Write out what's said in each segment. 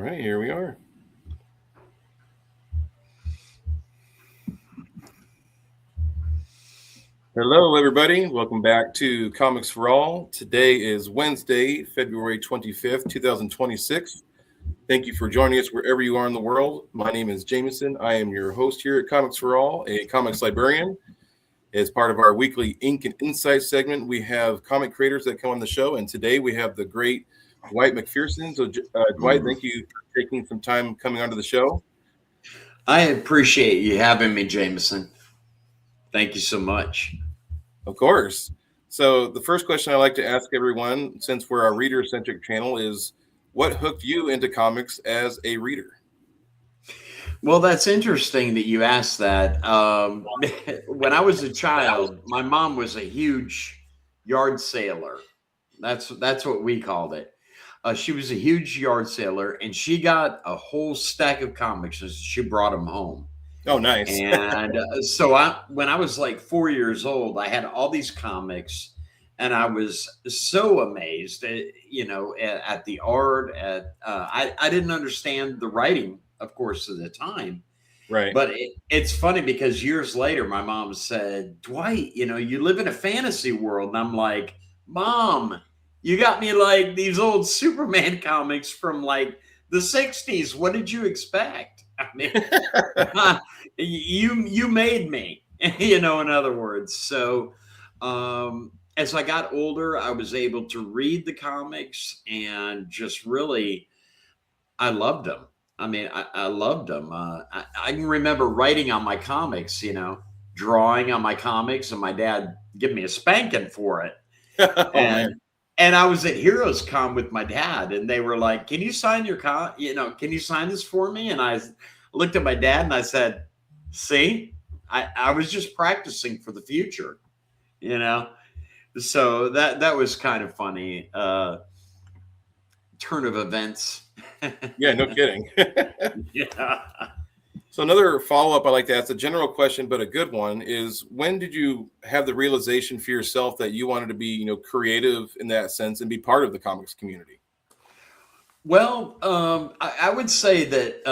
right, here we are. Hello, everybody. Welcome back to Comics for All. Today is Wednesday, February 25th, 2026. Thank you for joining us wherever you are in the world. My name is Jameson. I am your host here at Comics for All, a comics librarian. As part of our weekly Ink and Insight segment, we have comic creators that come on the show, and today we have the great Dwight MacPherson. So, Dwight, thank you for taking some time coming onto the show. I appreciate you having me, Jameson. Thank you so much. Of course. So the first question I like to ask everyone, since we're a reader-centric channel, is what hooked you into comics as a reader? Well, that's interesting that you asked that. When I was a child, my mom was a huge yard sailor. That's what we called it. She was a huge yard sailor, and she got a whole stack of comics and she brought them home. Oh, nice. And so when I was like 4 years old, I had all these comics, and I was so amazed, at the art. I didn't understand the writing, of course, at the time. Right. But it's funny because years later, my mom said, Dwight, you live in a fantasy world. And I'm like, Mom, you got me like these old Superman comics from like the 60s. What did you expect? I mean, you made me, in other words. So as I got older, I was able to read the comics and just really, I loved them. I mean, I loved them. I can remember writing on my comics, drawing on my comics, and my dad giving me a spanking for it. And I was at Heroes Con with my dad, and they were like, "Can you sign your can you sign this for me?" And I looked at my dad and I said, "See, I was just practicing for the future, So that was kind of funny. Turn of events. Yeah, no kidding. Yeah. So another follow-up I like to ask, a general question, but a good one, is when did you have the realization for yourself that you wanted to be, creative in that sense and be part of the comics community? Well, I would say that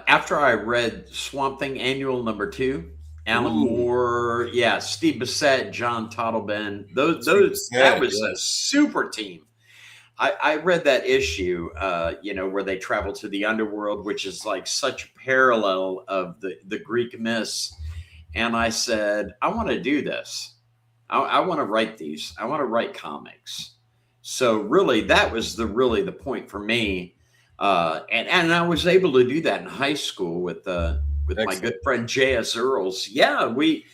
after I read Swamp Thing Annual #2, Alan Moore, Steve Bissette, John Toddleben, that was a super team. I read that issue, where they travel to the underworld, which is like such a parallel of the Greek myths. And I said, I want to do this. I want to write these. I want to write comics. So really, that was the point for me. And I was able to do that in high school with my good friend J.S. Earls. Yeah, we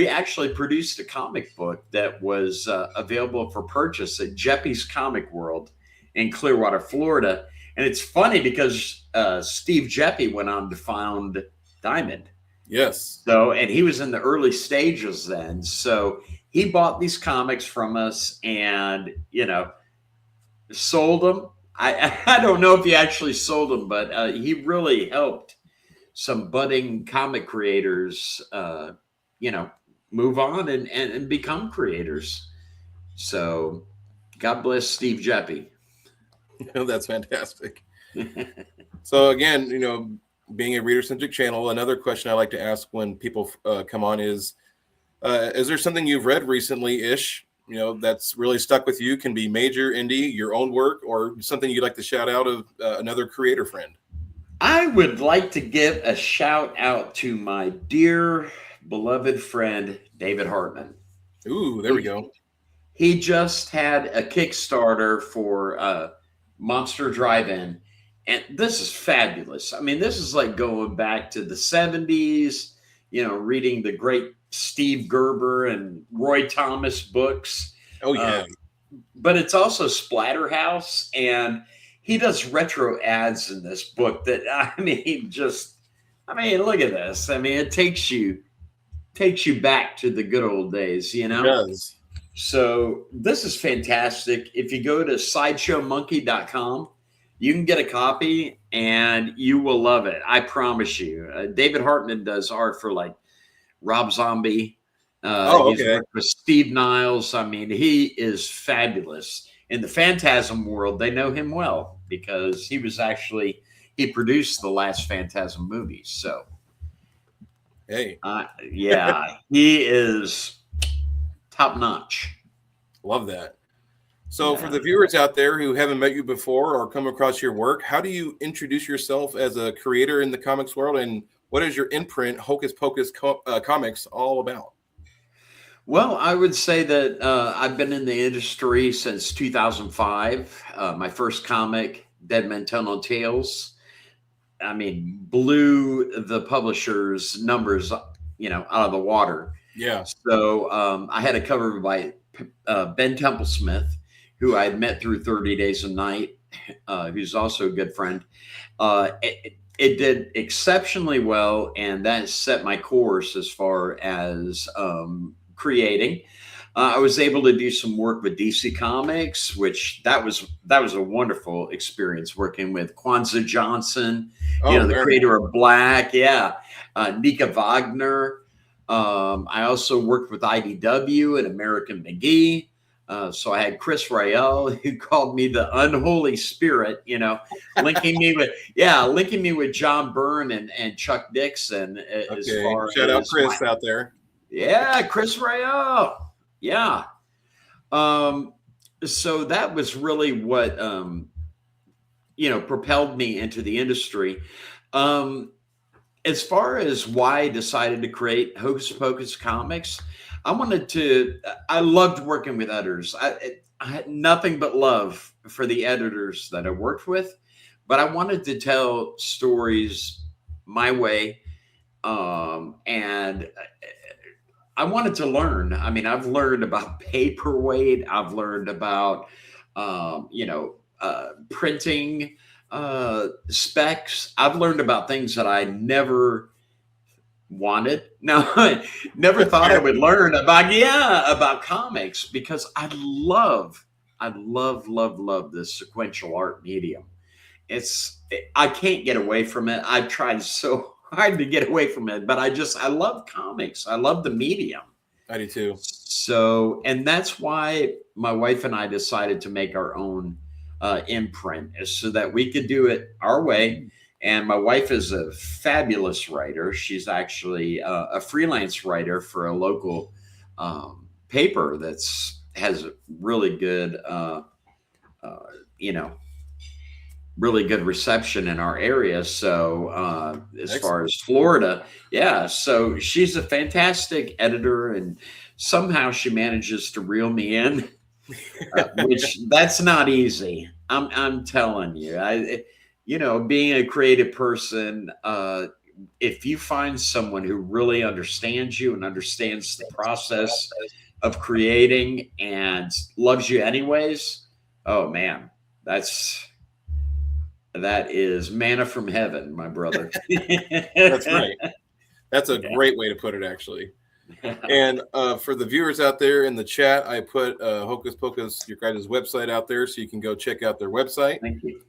actually produced a comic book that was available for purchase at Jeppy's Comic World in Clearwater, Florida. And it's funny because Steve Jeppy went on to found Diamond. Yes. So, and he was in the early stages then. So he bought these comics from us and, sold them. I don't know if he actually sold them, but he really helped some budding comic creators, move on and become creators. So God bless Steve Jeppy. That's fantastic. So again, being a reader-centric channel, another question I like to ask when people come on is there something you've read recently-ish, that's really stuck with you? Can be major, indie, your own work, or something you'd like to shout out of another creator friend? I would like to give a shout out to my dear beloved friend, David Hartman. Ooh, there we go. He just had a Kickstarter for Monster Drive-In, and this is fabulous. I mean, this is like going back to the 70s, reading the great Steve Gerber and Roy Thomas books. Oh, yeah. But it's also Splatterhouse, and he does retro ads in this book that, look at this. I mean, it takes you back to the good old days, It does. So this is fantastic. If you go to sideshowmonkey.com, you can get a copy and you will love it. I promise you. David Hartman does art for like Rob Zombie. He's worked with Steve Niles. I mean, he is fabulous. In the Phantasm world, they know him well because he was actually he produced the last Phantasm movies. So, Hey, yeah, he is top notch. love that. So, for Yeah. the viewers out there who haven't met you before or come across your work, how do you introduce yourself as a creator in the comics world, and what is your imprint, Hocus Pocus Comics, all about? Well, I would say that I've been in the industry since 2005. My first comic, Dead Men Tell No Tales, I mean, blew the publisher's numbers, out of the water. Yeah. So I had a cover by Ben Templesmith, who I had met through 30 Days a Night, who's also a good friend. It did exceptionally well, and that set my course as far as creating. I was able to do some work with DC Comics, which that was a wonderful experience working with Kwanzaa Johnson, Oh, the very creator of Black, Nika Wagner. I also worked with IDW and American McGee. So I had Chris Rael, who called me the unholy spirit, linking me with John Byrne and Chuck Dixon. As okay. far Shout out as Chris out there. Chris Rael. Yeah. So that was really what, propelled me into the industry. As far as why I decided to create Hocus Pocus Comics, I loved working with editors. I had nothing but love for the editors that I worked with, but I wanted to tell stories my way. And I wanted to learn. I mean, I've learned about paperweight. I've learned about, printing specs. I've learned about things that I never wanted. No, I never thought I would learn about comics, because I love, love this sequential art medium. I can't get away from it. I've tried so hard to get away from it, but I love comics. I love the medium. I do too. So, and that's why my wife and I decided to make our own imprint, so that we could do it our way. And my wife is a fabulous writer. She's actually a freelance writer for a local paper has really good, really good reception in our area. So as Excellent. far as Florida, so she's a fantastic editor, and somehow she manages to reel me in, which that's not easy. I'm telling you, being a creative person, if you find someone who really understands you and understands the process of creating and loves you anyways, oh man, that is manna from heaven, my brother. That's right. That's a great way to put it, actually. And for the viewers out there in the chat, I put Hocus Pocus, your guys' website out there, so you can go check out their website. Thank you.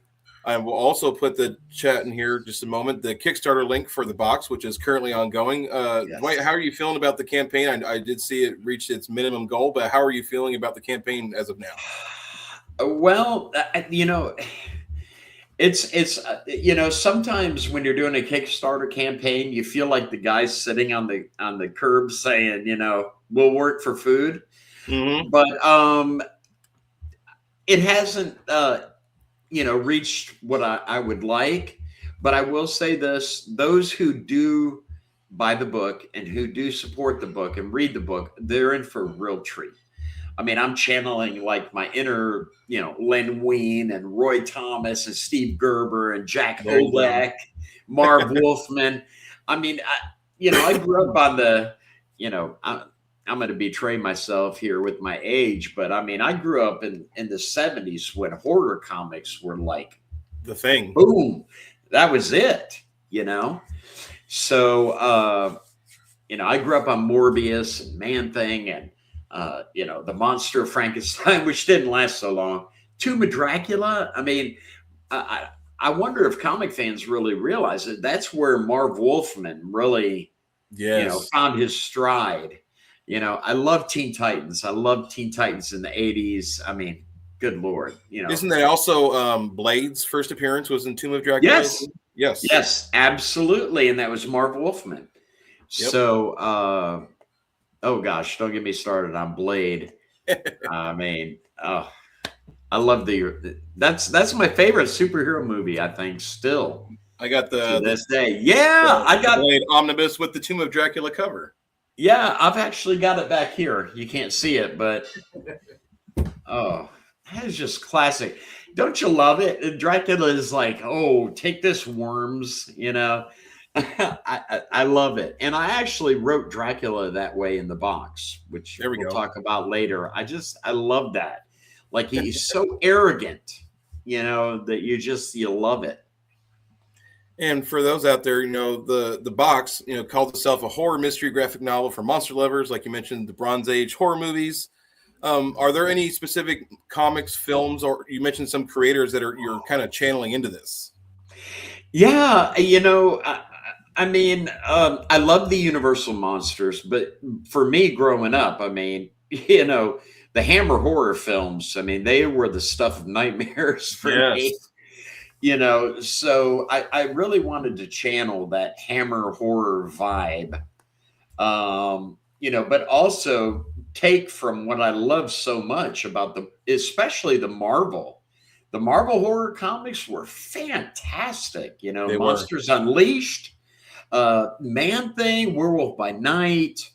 I will also put the chat in here just a moment, the Kickstarter link for the box, which is currently ongoing. Yes. Dwight, how are you feeling about the campaign? I did see it reached its minimum goal, but how are you feeling about the campaign as of now? Well, it's sometimes when you're doing a Kickstarter campaign, you feel like the guy's sitting on the curb saying, we'll work for food. Mm-hmm. But it hasn't reached what I would like. But I will say this: those who do buy the book and who do support the book and read the book, they're in for a real treat. I mean, I'm channeling like my inner, Len Wein and Roy Thomas and Steve Gerber and Jack Olek, Marv Wolfman. I mean, I grew up on the, I'm going to betray myself here with my age, but I mean, I grew up in the 70s when horror comics were like the thing. Boom. That was it, So, I grew up on Morbius and Man-Thing and, the Monster of Frankenstein, which didn't last so long. Tomb of Dracula. I mean, I wonder if comic fans really realize it. That's where Marv Wolfman really, found his stride. I love Teen Titans. I loved Teen Titans in the 80s. I mean, good Lord, Isn't that also Blade's first appearance was in Tomb of Dracula? Yes, Yes. yes, absolutely, and that was Marv Wolfman. Yep. So, oh gosh, don't get me started on Blade. I mean, I love that's my favorite superhero movie. I think still I got to this day. Yeah, I the got. Blade omnibus with the Tomb of Dracula cover. Yeah, I've actually got it back here. You can't see it, but oh, that is just classic. Don't you love it? Dracula is like, oh, take this, worms. I love it, and I actually wrote Dracula that way in the box, which There we we'll go. talk about later. I love that. Like he's so arrogant, that you love it. And for those out there, the box, calls itself a horror mystery graphic novel for monster lovers, like you mentioned, the Bronze Age horror movies. Are there any specific comics, films, or you mentioned some creators that you're kind of channeling into this? Yeah, I mean, I love the Universal monsters, but for me growing up, I mean, the Hammer horror films, I mean, they were the stuff of nightmares for me. Yes. So I really wanted to channel that Hammer horror vibe, but also take from what I love so much about especially the Marvel. The Marvel horror comics were fantastic. They Monsters Unleashed, Man Thing, Werewolf by Night.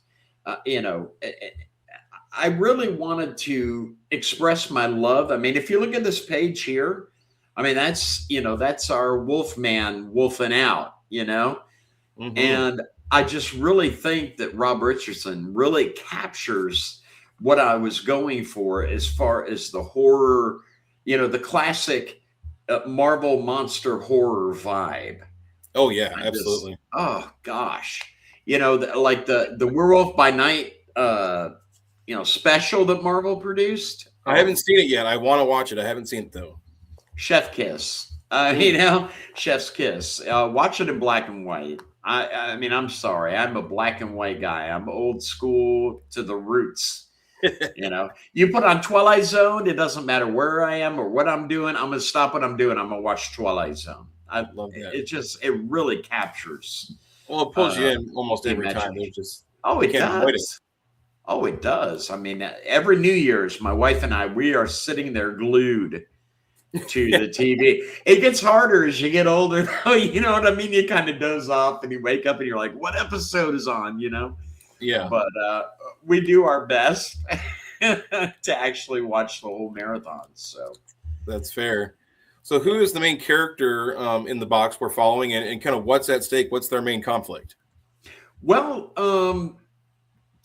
I really wanted to express my love. I mean, if you look at this page here, I mean, that's our Wolfman wolfing out, Mm-hmm. and I just really think that Rob Richardson really captures what I was going for as far as the horror, the classic Marvel monster horror vibe. Oh yeah, absolutely. Oh gosh, like the Werewolf by Night, special that Marvel produced. I haven't seen it yet. I want to watch it. I haven't seen it though. Chef kiss. Chef's kiss. Watch it in black and white. I mean, I'm sorry. I'm a black and white guy. I'm old school to the roots. You put on Twilight Zone, it doesn't matter where I am or what I'm doing. I'm going to stop what I'm doing. I'm going to watch Twilight Zone. I love that. It really captures. Well, it pulls you in almost every time. It does. Oh, it does. I mean, every New Year's, my wife and I, we are sitting there glued to the TV. It gets harder as you get older, though. You know what I mean? You kind of doze off and you wake up and you're like, what episode is on, Yeah. But we do our best to actually watch the whole marathon. So that's fair. So who is the main character in the box we're following, and kind of what's at stake? What's their main conflict? Well,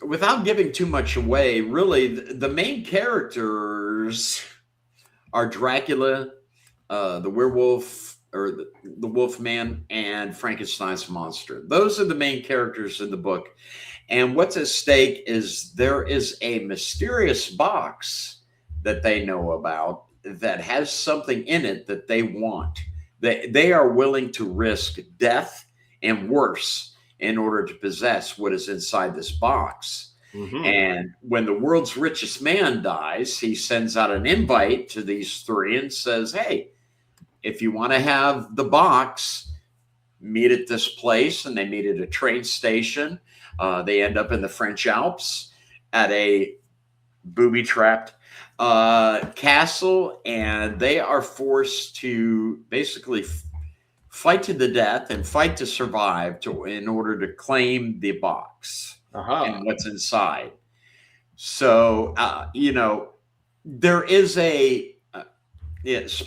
without giving too much away, really, the main characters are Dracula, the werewolf, or the Wolfman, and Frankenstein's monster. Those are the main characters in the book. And what's at stake is there is a mysterious box that they know about that has something in it that they want. They are willing to risk death and worse in order to possess what is inside this box. Mm-hmm. And when the world's richest man dies, he sends out an invite to these three and says, hey, if you want to have the box, meet at this place. And they meet at a train station. They end up in the French Alps at a booby-trapped castle, and they are forced to basically fight to the death and fight to survive in order to claim the box and what's inside. So, there is a it's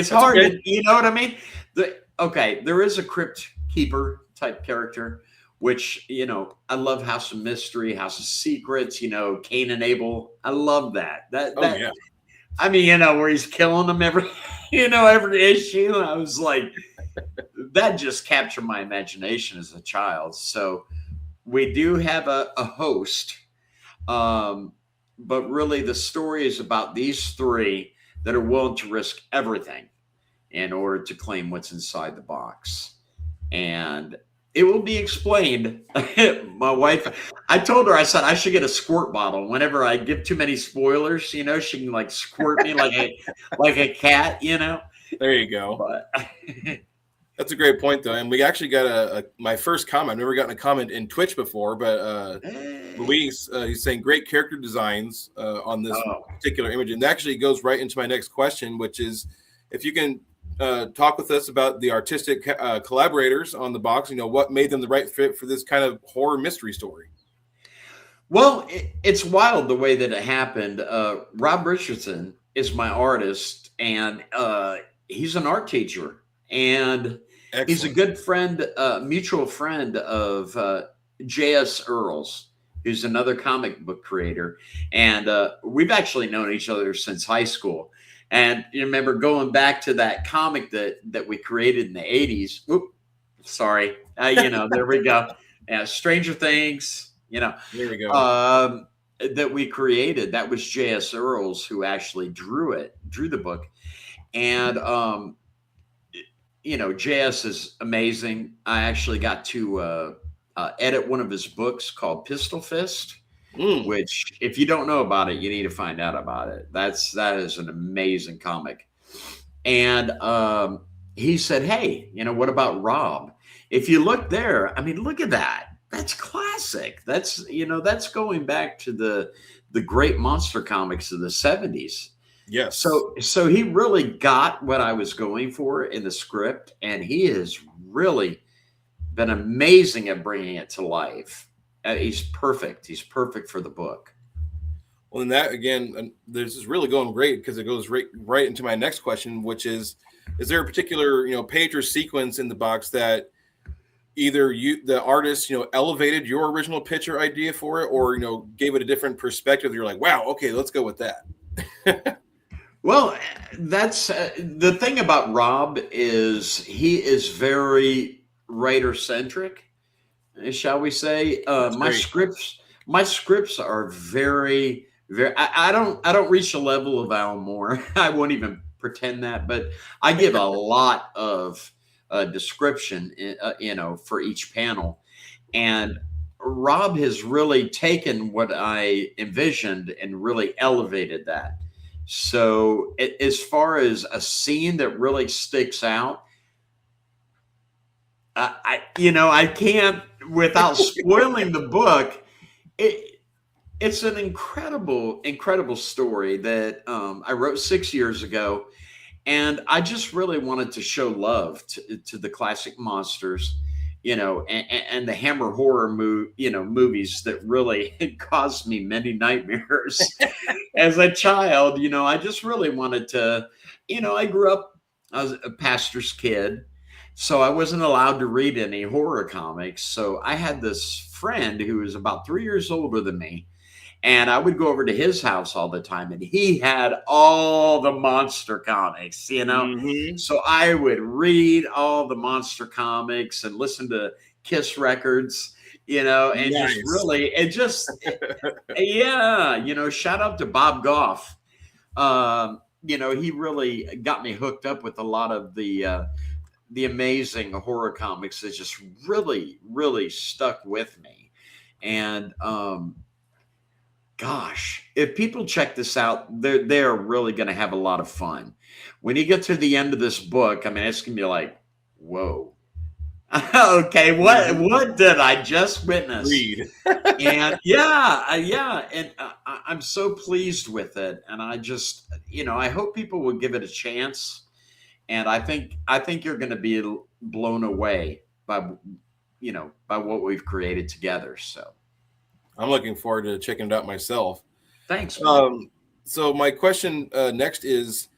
hard. Okay. You know what I mean? There is a crypt keeper type character, which, I love House of Mystery, House of Secrets, Cain and Abel. I love that. Yeah. I mean, where he's killing them every issue. I was like, that just captured my imagination as a child. So we do have a host. But really the story is about these three that are willing to risk everything in order to claim what's inside the box. And It will be explained. My wife, I told her, I said I should get a squirt bottle. Whenever I give too many spoilers, you know, she can like squirt me like a cat, you know. There you go. But That's a great point, though. And we actually got my first comment. I've never gotten a comment in Twitch before, but Luis, he's saying great character designs on this particular image. And that actually goes right into my next question, which is if you can talk with us about the artistic collaborators on the box, you know, what made them the right fit for this kind of horror mystery story. Well, it's wild the way that it happened. Rob Richardson is my artist, and he's an art teacher. And Excellent. He's a good friend, mutual friend of J.S. Earls, who's another comic book creator. And we've actually known each other since high school. And you remember going back to that comic that we created in the 80s. Oop, sorry. You know, there we go. Stranger Things, you know. There we go. That we created. That was J.S. Earls who actually drew the book. And you know, JS is amazing. I actually got to edit one of his books called Pistol Fist, which, if you don't know about it, you need to find out about it. That is an amazing comic. And he said, "Hey, you know, what about Rob? If you look there, I mean, look at that. That's classic. That's, you know, that's going back to the great monster comics of the 70s." Yes. So he really got what I was going for in the script, and he has really been amazing at bringing it to life. He's perfect. He's perfect for the book. Well, and that again, this is really going great because it goes right into my next question, which is there a particular, you know, page or sequence in the box that either the artist, you know, elevated your original pitch or idea for it, or, you know, gave it a different perspective? You're like, wow, okay, let's go with that. Well, that's the thing about Rob is he is very writer centric, shall we say? My scripts are very, very. I don't reach the level of Alan Moore. I won't even pretend that, but I give a lot of description, you know, for each panel, and Rob has really taken what I envisioned and really elevated that. So as far as a scene that really sticks out, I can't, without spoiling the book. It's an incredible story that I wrote 6 years ago, and I just really wanted to show love to the classic monsters, you know, and the Hammer horror movies that really caused me many nightmares as a child. You know, I just really wanted to, you know, I grew up as a pastor's kid, so I wasn't allowed to read any horror comics. So I had this friend who was about 3 years older than me, and I would go over to his house all the time, and he had all the monster comics, you know. Mm-hmm. So I would read all the monster comics and listen to Kiss records, you know, and yeah, you know, shout out to Bob Goff. You know, he really got me hooked up with a lot of the amazing horror comics that just really stuck with me. And gosh, if people check this out, they're really going to have a lot of fun. When you get to the end of this book, I mean, it's going to be like, whoa. Okay, what did I just witness? Read. And yeah, and I'm so pleased with it, and I just, you know, I hope people will give it a chance, and I think you're going to be blown away by, you know, by what we've created together. So I'm looking forward to checking it out myself. Thanks. So my question next is,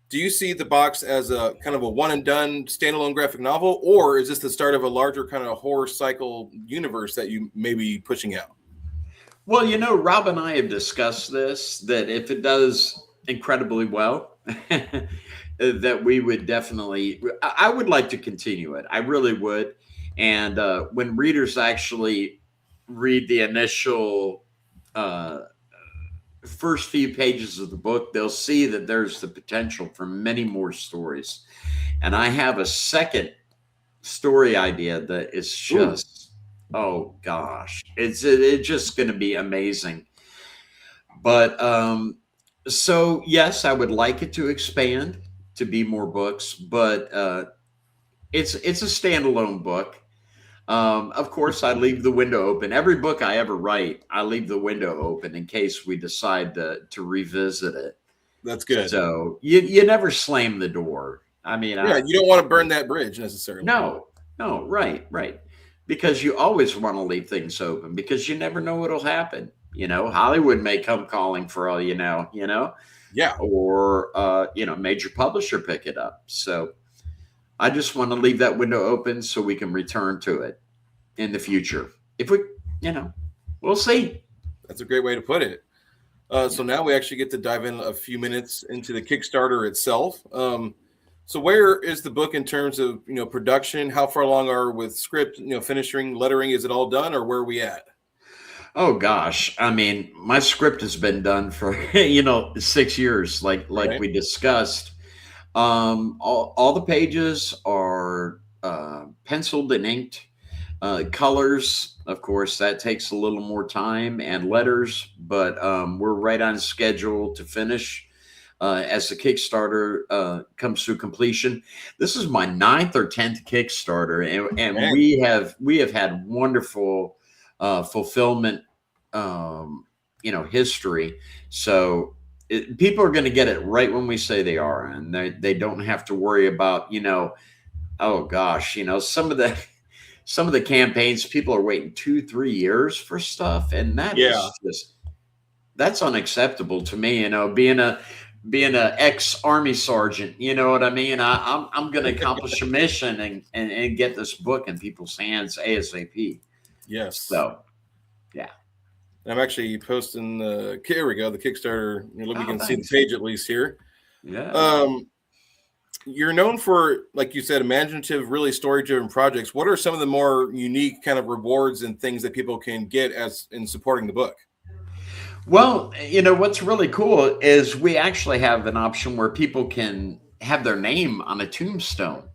do you see the box as a kind of a one and done standalone graphic novel, or is this the start of a larger kind of horror cycle universe that you may be pushing out? Well, you know, Rob and I have discussed this, that if it does incredibly well, that we would definitely, I would like to continue it. I really would. And when readers actually read the initial first few pages of the book, they'll see that there's the potential for many more stories. And I have a second story idea that is Ooh, just, oh gosh, it's just going to be amazing. But so yes, I would like it to expand to be more books, but it's a standalone book. Of course, I leave the window open. Every book I ever write, I leave the window open in case we decide to revisit it. that's good. So you never slam the door. I mean, Yeah, you don't want to burn that bridge necessarily. no, no, right, because you always want to leave things open because you never know what'll happen. Hollywood may come calling for all Yeah, or major publisher pick it up. So I just want to leave that window open so we can return to it in the future. If we, we'll see. that's a great way to put it. Yeah. So now we actually get to dive in a few minutes into the Kickstarter itself. So where is the book in terms of production? How far along are with script, finishing, lettering? Is it all done, or where are we at? Oh gosh, I mean, my script has been done for 6 years, like Right. we discussed. All the pages are penciled and inked. Colors, of course, that takes a little more time, and letters, but we're right on schedule to finish as the Kickstarter comes to completion. This is my ninth or 10th Kickstarter, and Man. we have had wonderful fulfillment, history. So people are going to get it right when we say they are, and they don't have to worry about oh gosh, some of the campaigns, people are waiting 2-3 years for stuff, and Yeah. that's unacceptable to me. Being a ex army sergeant, you know what I mean. I'm going to accomplish a mission and get this book in people's hands ASAP. Yes. So yeah. I'm actually posting here we go, the Kickstarter. We Oh, can see the thanks. page at least here. Yeah. Um, you're known for, like you said, imaginative, really story-driven projects. What are some of the more unique kind of rewards and things that people can get as in supporting the book? Well, what's really cool is we actually have an option where people can have their name on a tombstone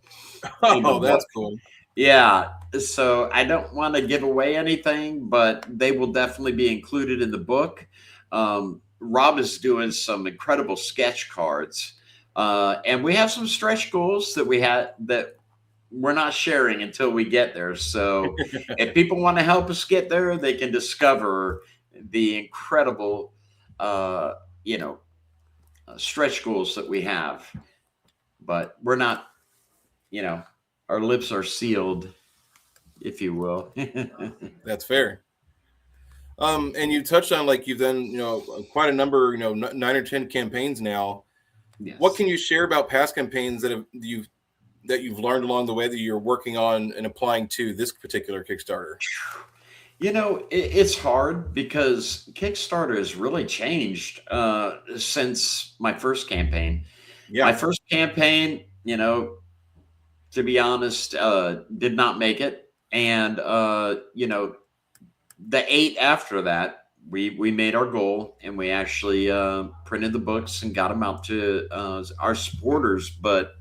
in the Oh, book. that's cool. Yeah. So I don't want to give away anything, but they will definitely be included in the book. Rob is doing some incredible sketch cards. And we have some stretch goals that we're not sharing until we get there. So if people want to help us get there, they can discover the incredible, uh, you know, stretch goals that we have. But we're not, you know, our lips are sealed, if you will. That's fair. And you touched on, like, you've done, quite a number, 9 or 10 campaigns now. What Yes. can you share about past campaigns that you've learned along the way that you're working on and applying to this particular Kickstarter? It's hard because Kickstarter has really changed since my first campaign. My Yeah, first campaign, to be honest, did not make it. And, the eight after that, we made our goal and we actually printed the books and got them out to our supporters. But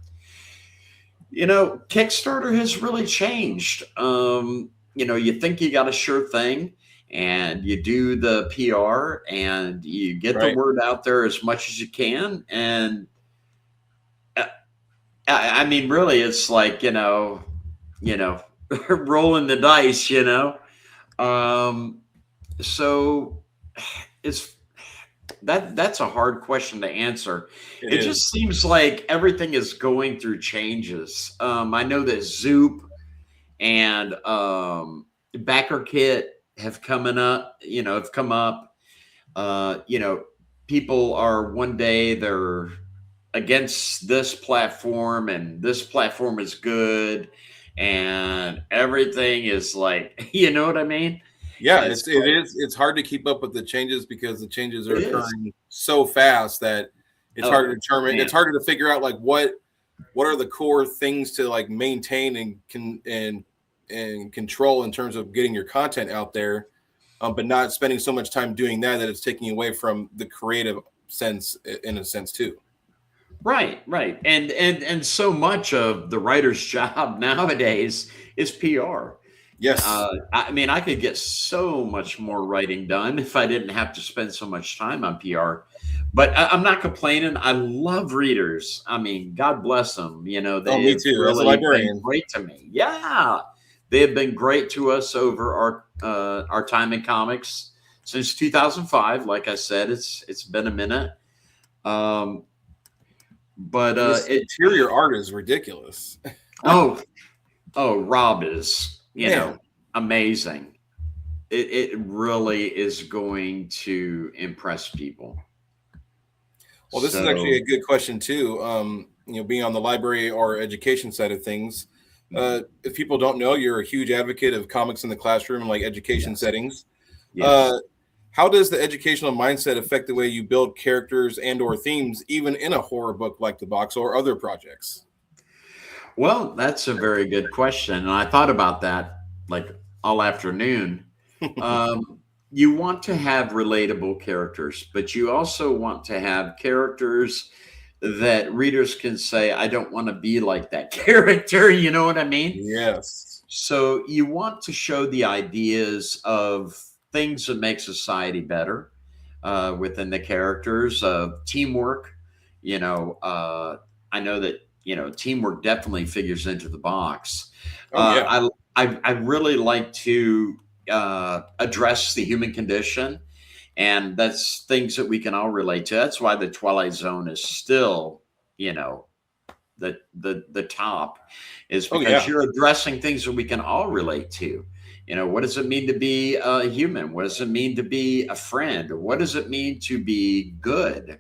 Kickstarter has really changed. You think you got a sure thing, and you do the PR and you get the right. word out there as much as you can. And uh, I mean, really, it's like you know, rolling the dice. Um, so it's that's a hard question to answer. It It just is. seems like everything is going through changes. I know that Zoop and Backer Kit have come up. Uh, you know, People are one day they're against this platform and this platform is good and everything is like, you know what I mean? Yeah, It's like it's hard to keep up with the changes because the changes are it is. occurring so fast that it's hard to Oh determine. man. It's harder to figure out, like, what are the core things to, like, maintain and control in terms of getting your content out there, but not spending so much time doing that it's taking away from the creative sense, in a sense too. Right. And so much of the writer's job nowadays is PR. Yes. I mean, I could get so much more writing done if I didn't have to spend so much time on PR. But I'm not complaining. I love readers. I mean, God bless them. You know, Oh, they me have too. As a really been librarian. great to me. Yeah, they have been great to us over our time in comics since 2005. Like I said, it's been a minute. Um, but And this it interior art is ridiculous. oh Rob is, Man. amazing. It really is going to impress people. Well, this is actually So a good question too. Being on the library or education side of things, mhm, if people don't know, you're a huge advocate of comics in the classroom and like education yes, settings. yes. Uh, how does the educational mindset affect the way you build characters and/or themes, even in a horror book like the box or other projects? Well, that's a very good question, and I thought about that like all afternoon. Um, you want to have relatable characters, but you also want to have characters that readers can say, "I don't want to be like that character." You know what I mean? Yes. So you want to show the ideas of things that make society better within the characters of teamwork. I know that teamwork definitely figures into the box. Oh yeah. I really like to address the human condition, and that's things that we can all relate to. That's why the Twilight Zone is still, you know, the top is Oh because yeah. you're addressing things that we can all relate to. What does it mean to be a human? What does it mean to be a friend? What does it mean to be good?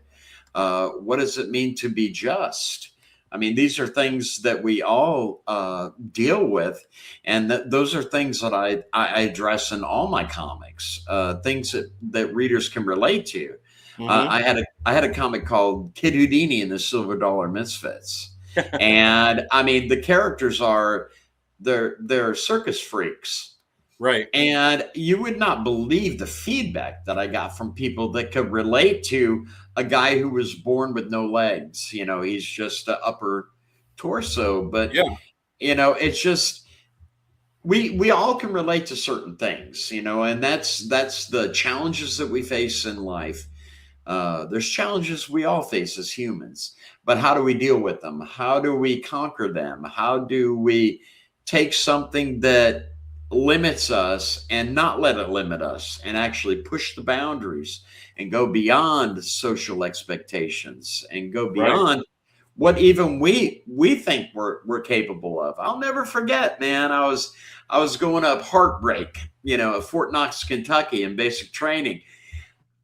What does it mean to be just? I mean, these are things that we all deal with, and those are things that I address in all my comics. Things that readers can relate to. Hmm. I had a comic called Kid Houdini and the Silver Dollar Misfits, and I mean the characters are they're circus freaks, Right. and you would not believe the feedback that I got from people that could relate to a guy who was born with no legs. He's just an upper torso, but Yeah. it's just we all can relate to certain things, and that's the challenges that we face in life. There's challenges we all face as humans, but how do we deal with them? How do we conquer them? How do we take something that limits us and not let it limit us and actually push the boundaries and go beyond social expectations and go Right. beyond what even we think we're capable of? I'll never forget, man. I was going up Heartbreak, at Fort Knox, Kentucky in basic training.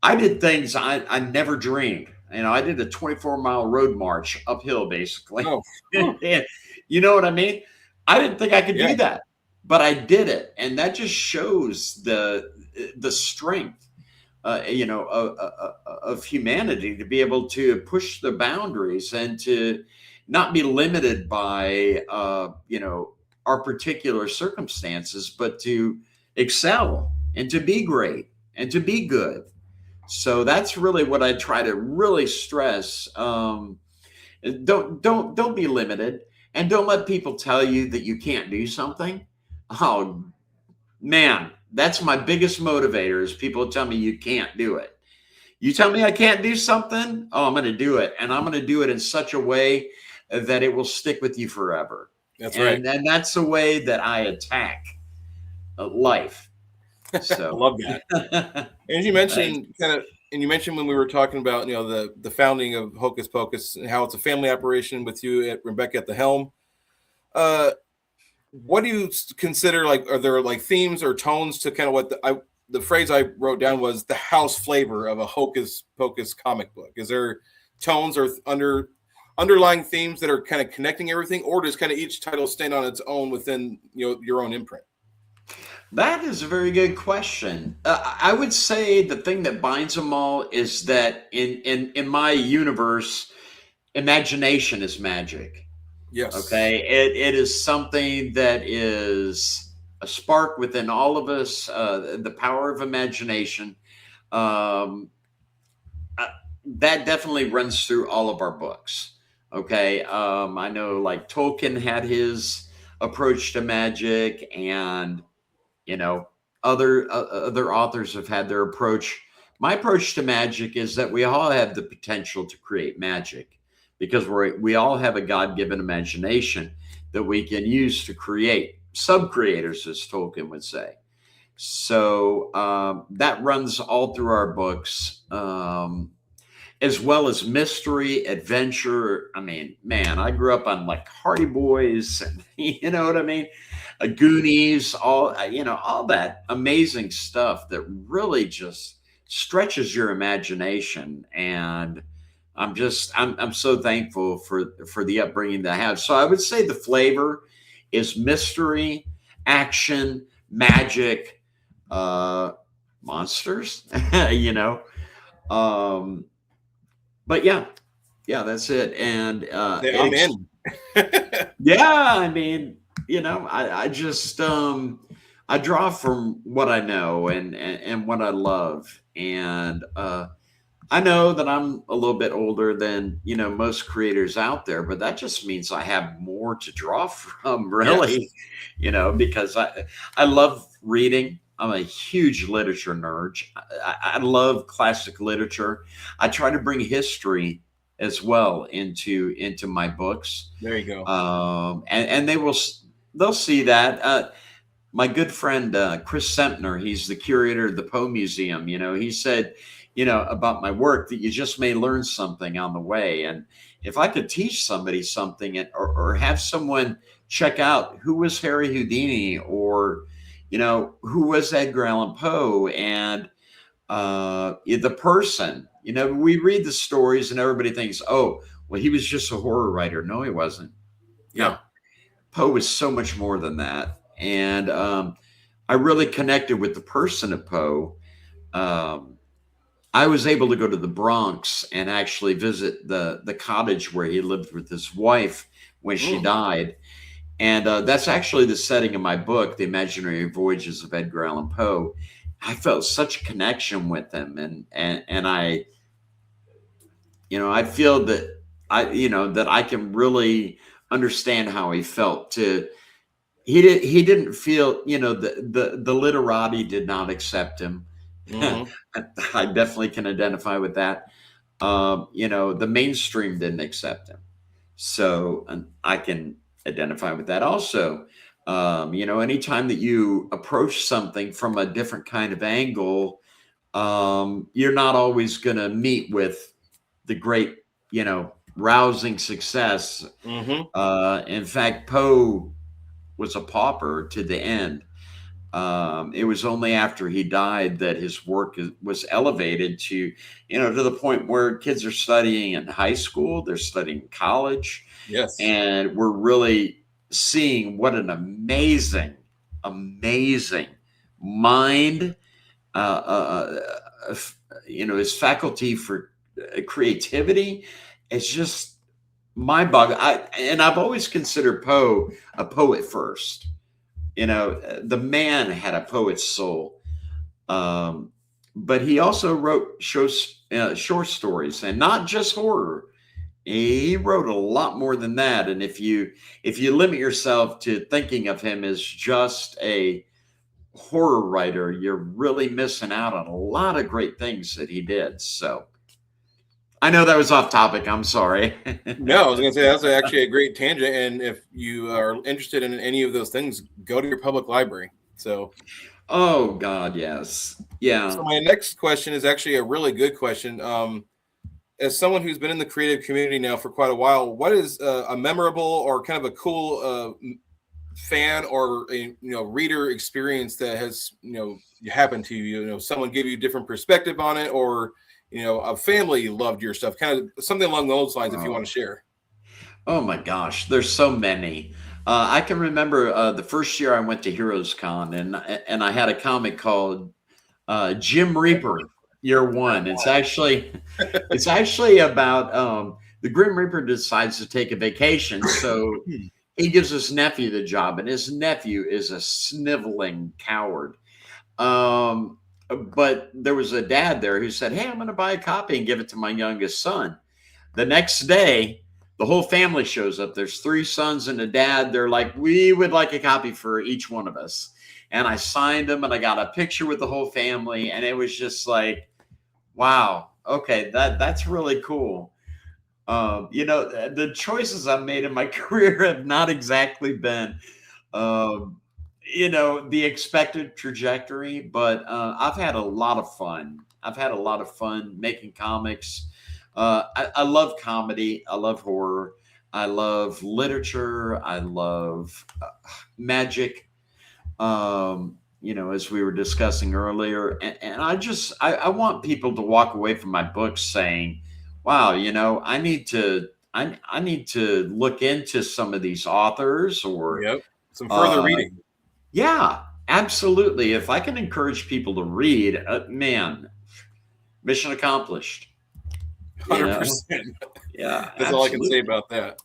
I did things I never dreamed. I did a 24-mile road march uphill, basically. Oh. Whew. And you know what I mean? I didn't think I could Yeah. do that, but I did it, and that just shows the strength, of humanity to be able to push the boundaries and to not be limited by, our particular circumstances, but to excel and to be great and to be good. So that's really what I try to really stress. Don't be limited, and don't let people tell you that you can't do something. Oh man, that's my biggest motivator is people tell me you can't do it. You tell me I can't do something, oh, I'm going to do it, and I'm going to do it in such a way that it will stick with you forever. That's right. And that's the way that I attack life. I So, love that. And you thanks. mentioned and you mentioned when we were talking about the founding of Hocus Pocus and how it's a family operation with you at Rebecca at the helm. Uh, what do you consider, like, are there like themes or tones to kind of what the phrase I wrote down was the house flavor of a Hocus Pocus comic book? Is there tones or underlying themes that are kind of connecting everything, or does kind of each title stand on its own within your own imprint? That is a very good question. I would say the thing that binds them all is that in my universe, imagination is magic. Yes. Okay, it is something that is a spark within all of us. The power of imagination. Um, that definitely runs through all of our books. Okay. I know like Tolkien had his approach to magic, and you know other authors have had their approach. My approach to magic is that we all have the potential to create magic, because we all have a god-given imagination that we can use to create sub-creators, as Tolkien would say. So that runs all through our books, as well as mystery, adventure. I mean, man, I grew up on like Hardy Boys, and you know what I mean, Goonies, all that amazing stuff that really just stretches your imagination. And I'm so thankful for the upbringing that I have. So I would say the flavor is mystery, action, magic, uh, monsters, you know. Um, but yeah, that's it. And I'm in. yeah, I mean, I just I draw from what I know, and what I love. And I know that I'm a little bit older than, most creators out there, but that just means I have more to draw from, Yes. really, because I love reading. I'm a huge literature nerd. I love classic literature. I try to bring history as well into my books. There you go. And they'll see that. My good friend Chris Sempner, he's the curator of the Poe Museum. He said, about my work, that you just may learn something on the way. And if I could teach somebody something, or have someone check out who was Harry Houdini, or who was Edgar Allan Poe, and the person, we read the stories and everybody thinks, oh, well, he was just a horror writer. No, he wasn't. Yeah. Poe was so much more than that. And I really connected with the person of Poe. I was able to go to the Bronx and actually visit the cottage where he lived with his wife when she died. And that's actually the setting of my book, The Imaginary Voyages of Edgar Allan Poe. I felt such a connection with him, and I feel that I can really understand how he felt. He didn't feel, the literati did not accept him. Mhm. I definitely can identify with that. The mainstream didn't accept him. So, and I can identify with that also. Anytime that you approach something from a different kind of angle, you're not always going to meet with the great, rousing success. Mhm. In fact, Poe was a pauper to the end. It was only after he died that his work was elevated to the point where kids are studying in high school, they're studying college, Yes. and we're really seeing what an amazing, amazing mind, his faculty for creativity. It's just mind-boggling. I've always considered Poe a poet first. The man had a poet's soul. But he also wrote short stories, and not just horror. He wrote a lot more than that. And if you limit yourself to thinking of him as just a horror writer, you're really missing out on a lot of great things that he did. So I know that was off topic. I'm sorry. No, I was going to say that's actually a great tangent. And if you are interested in any of those things, go to your public library. So, Oh God, yes. Yeah. my next question is actually a really good question. As someone who's been in the creative community now for quite a while, what is a memorable or kind of a cool fan or a reader experience that has happened to you? Someone gave you a different perspective on it, or a family loved your stuff, kind of something along those lines, if you want to share. Oh my gosh, there's so many. I can remember the first year I went to Heroes Con, and I had a comic called Jim Reaper Year One. It's actually about the Grim Reaper decides to take a vacation, so he gives his nephew the job, and his nephew is a sniveling coward. But there was a dad there who said, "Hey, I'm going to buy a copy and give it to my youngest son." The next day, the whole family shows up. There's 3 sons and a dad. They're like, we would like a copy for each one of us. And I signed them, and I got a picture with the whole family. And it was just like, wow, okay, that's really cool. The choices I've made in my career have not exactly been, the expected trajectory, but I've had a lot of fun. I've had a lot of fun making comics. I love comedy. I love horror. I love literature. I love magic. As we were discussing earlier, and I want people to walk away from my books saying, wow, I need to look into some of these authors, or some further reading. Yeah, absolutely. If I can encourage people to read, man, mission accomplished. 100%. Yeah, that's all I can say about that.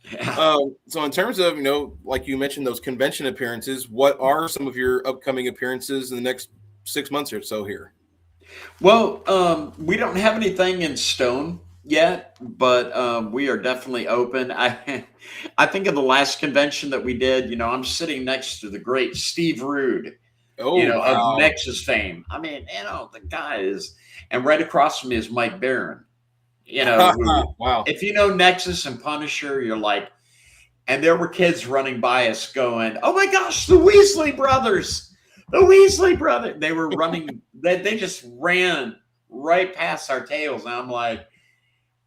Yeah. So in terms of, like you mentioned, those convention appearances, what are some of your upcoming appearances in the next 6 months or so here? Well, we don't have anything in stone yet, but we are definitely open. I think of the last convention that we did, I'm sitting next to the great Steve Rude, of Nexus fame. I mean, the guy is, and right across from me is Mike Barron. Wow. If you know Nexus and Punisher, you're like, and there were kids running by us going, oh my gosh, the Weasley brothers. They were running, they just ran right past our tails. And I'm like,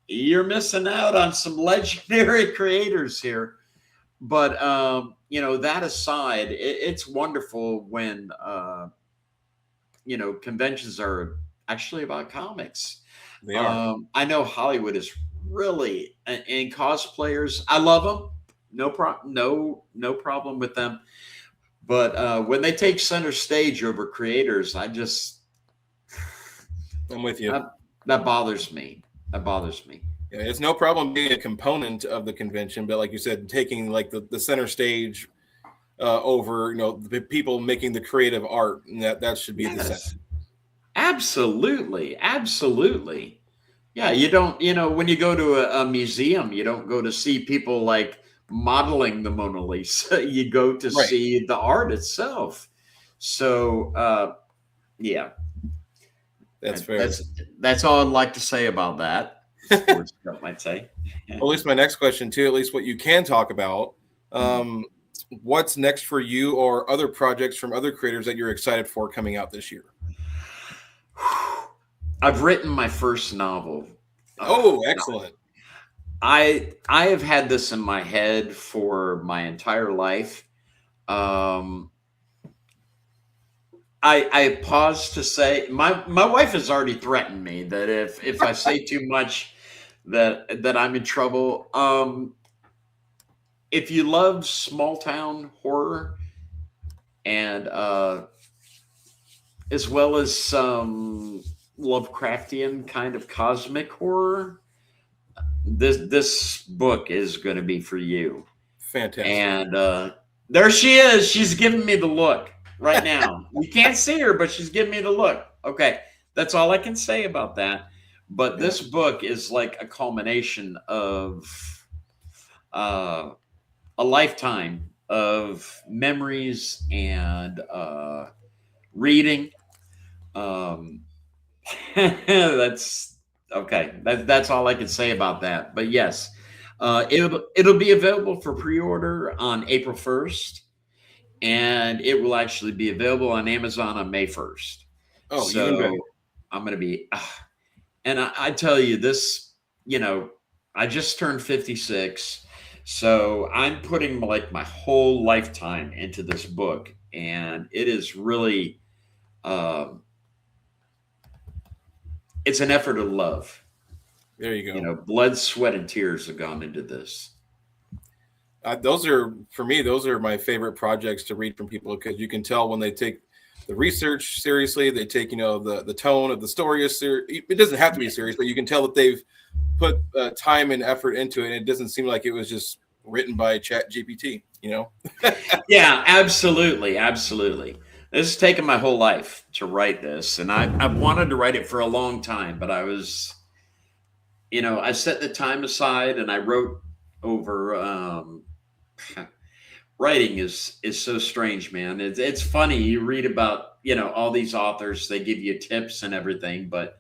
you're missing out on some legendary creators here. But, that aside, it's wonderful when, conventions are actually about comics. They are. I know Hollywood is really, and cosplayers, I love them. No problem with them. But when they take center stage over creators, I'm with you. That bothers me. Yeah, it's no problem being a component of the convention, but like you said, taking like the center stage over, the people making the creative art, and that should be the center. Absolutely. Yeah, you don't, when you go to a museum, you don't go to see people like modeling the Mona Lisa. You go to see the art itself. So, yeah. That's fair. That's all I'd like to say about that. Sports stuff, might say. Well, at least my next question too, at least what you can talk about. What's next for you, or other projects from other creators that you're excited for coming out this year? I've written my first novel. Oh, excellent. I have had this in my head for my entire life. I pause to say my wife has already threatened me that if I say too much that I'm in trouble. If you love small town horror, and as well as some Lovecraftian kind of cosmic horror, this book is going to be for you. Fantastic. And there she is. She's giving me the look right now. You can't see her, but she's giving me the look. Okay, that's all I can say about that. But this book is like a culmination of a lifetime of memories and reading. That's okay. That's all I can say about that. But yes, it'll be available for pre-order on April 1st, and it will actually be available on Amazon on May 1st. Oh, so even better. I'm going to be, and I tell you this, I just turned 56. So I'm putting like my whole lifetime into this book, and it is really, it's an effort of love. There you go. Blood, sweat, and tears have gone into this. Those are my favorite projects to read from people, because you can tell when they take the research seriously, they take, the tone of the story is serious. It doesn't have to be serious, but you can tell that they've put time and effort into it. And it doesn't seem like it was just written by Chat GPT, Yeah, absolutely. This has taken my whole life to write this, and I've wanted to write it for a long time, but I was, I set the time aside, and I wrote over writing is so strange, man. It's funny. You read about, all these authors, they give you tips and everything, but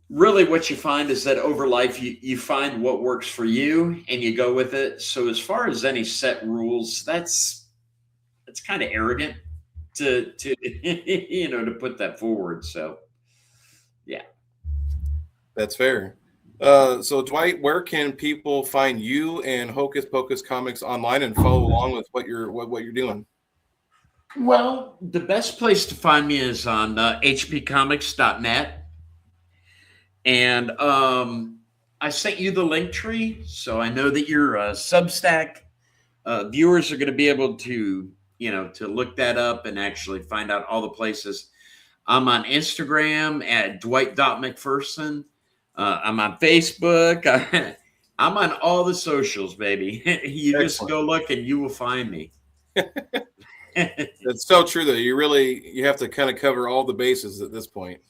really what you find is that over life you find what works for you and you go with it. So as far as any set rules, that's kind of arrogant to to put that forward. So yeah. That's fair. So Dwight, where can people find you and Hocus Pocus Comics online and follow along with what you're doing? Well, the best place to find me is on hpcomics.net. And I sent you the link tree, so I know that your Substack viewers are going to be able to, to look that up and actually find out all the places. I'm on Instagram at Dwight.MacPherson. I'm on Facebook. I'm on all the socials, baby. You Excellent. just go look and you will find me. That's so true, though. You have to kind of cover all the bases at this point.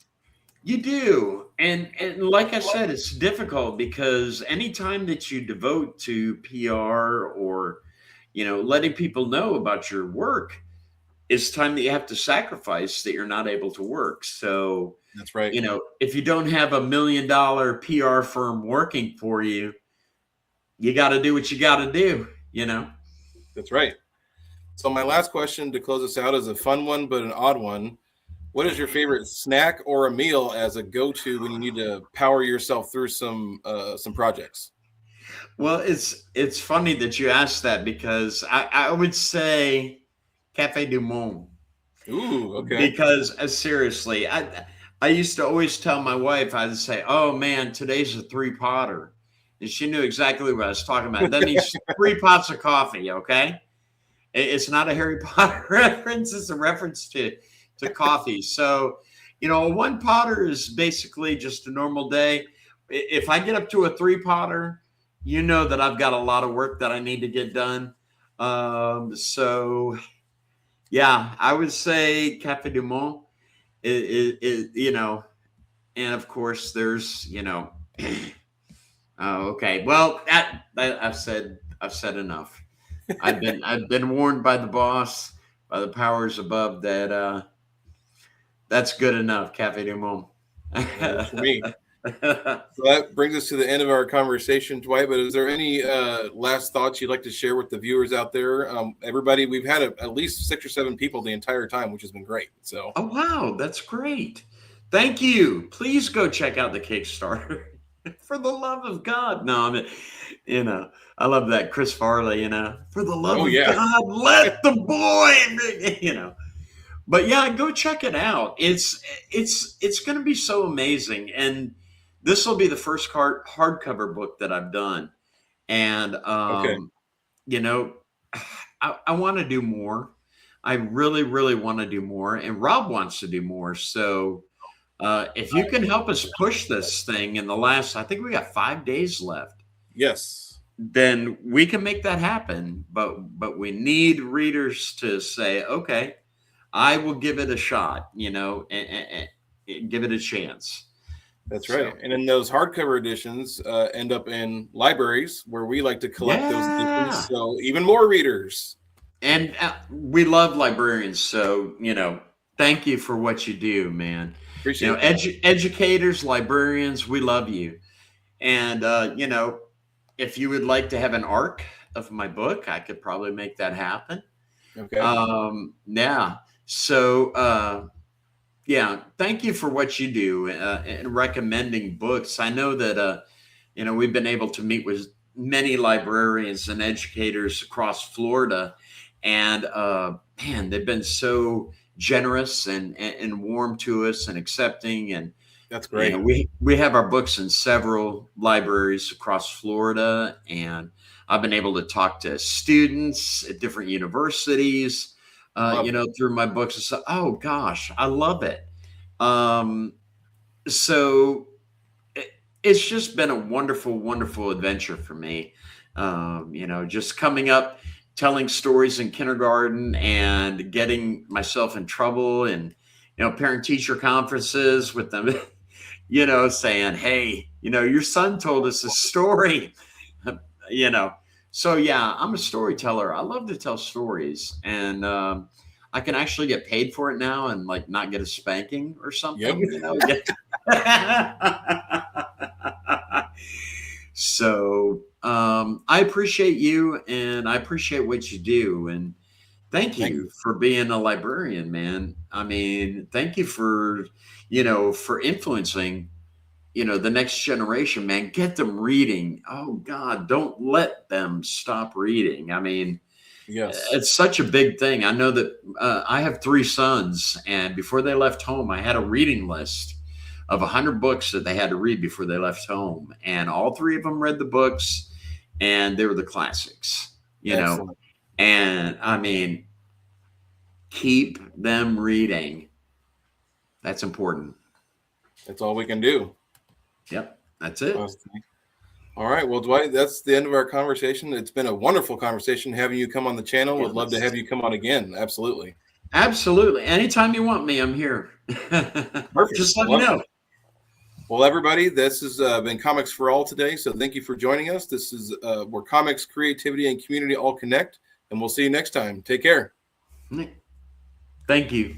You do. And like I said, it's difficult because anytime that you devote to PR or, letting people know about your work, it's time that you have to sacrifice that you're not able to work. So that's right. If you don't have $1 million PR firm working for you, you got to do what you got to do, That's right. So my last question to close us out is a fun one, but an odd one. What is your favorite snack or a meal as a go-to when you need to power yourself through some projects? Well, it's funny that you asked that because I would say Cafe du Monde. Ooh, okay. Because seriously, I used to always tell my wife, I'd say, "Oh man, today's a 3-potter," and she knew exactly what I was talking about. That means 3 pots of coffee. Okay, it's not a Harry Potter reference; it's a reference to coffee. So, a 1-potter is basically just a normal day. If I get up to a 3-potter, that I've got a lot of work that I need to get done. So, yeah, I would say Cafe du Monde. And of course, there's, oh, okay. Well, that I've said enough. I've been warned by the boss, by the powers above that that's good enough. Cafe du Monde. For me. So that brings us to the end of our conversation, Dwight. But is there any last thoughts you'd like to share with the viewers out there? Everybody, we've had at least 6 or 7 people the entire time, which has been great. So, oh wow, that's great. Thank you. Please go check out the Kickstarter. For the love of God. No, I mean, I love that Chris Farley. For the love of God, let the boy. But yeah, go check it out. It's going to be so amazing, and this will be the first hardcover book that I've done, and I want to do more. I really, really want to do more, and Rob wants to do more. So if you can help us push this thing in the last, I think we got 5 days left. Yes. Then we can make that happen. But we need readers to say, okay, I will give it a shot, and give it a chance. That's right. And then those hardcover editions end up in libraries where we like to collect those editions. So even more readers. And we love librarians. So, thank you for what you do, man. Appreciate it. Educators, librarians, we love you. And, if you would like to have an arc of my book, I could probably make that happen. Okay. Yeah. So, thank you for what you do in recommending books. I know that, we've been able to meet with many librarians and educators across Florida, and man, they've been so generous and warm to us and accepting. And that's great. We have our books in several libraries across Florida, and I've been able to talk to students at different universities. Through my books. And so, oh gosh, I love it. So it's just been a wonderful, wonderful adventure for me. Just coming up, telling stories in kindergarten and getting myself in trouble, and, parent teacher conferences with them, saying, hey, your son told us a story. you know. So yeah, I'm a storyteller. I love to tell stories, and I can actually get paid for it now, and like not get a spanking or Yep. something. You know. So I appreciate you, and I appreciate what you do, and thank Thank you. you for being a librarian, man. I mean, thank you for for influencing the next generation, man. Get them reading. Oh God, don't let them stop reading. I mean, Yes. it's such a big thing. I know that I have three sons, and before they left home, I had a reading list of 100 books that they had to read before they left home, and all three of them read the books, and they were the classics, Excellent. And I mean, keep them reading. That's important. That's all we can do. Yep, that's it. Honestly. All right. Well, Dwight, that's the end of our conversation. It's been a wonderful conversation having you come on the channel. Would love to have you come on again. Absolutely. Absolutely. Anytime you want me, I'm here. Perfect. Just let me Love know. it. Well, everybody, this has been Comics for All today. So thank you for joining us. This is where comics, creativity, and community all connect. And we'll see you next time. Take care. Thank you.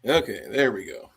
Okay, there we go.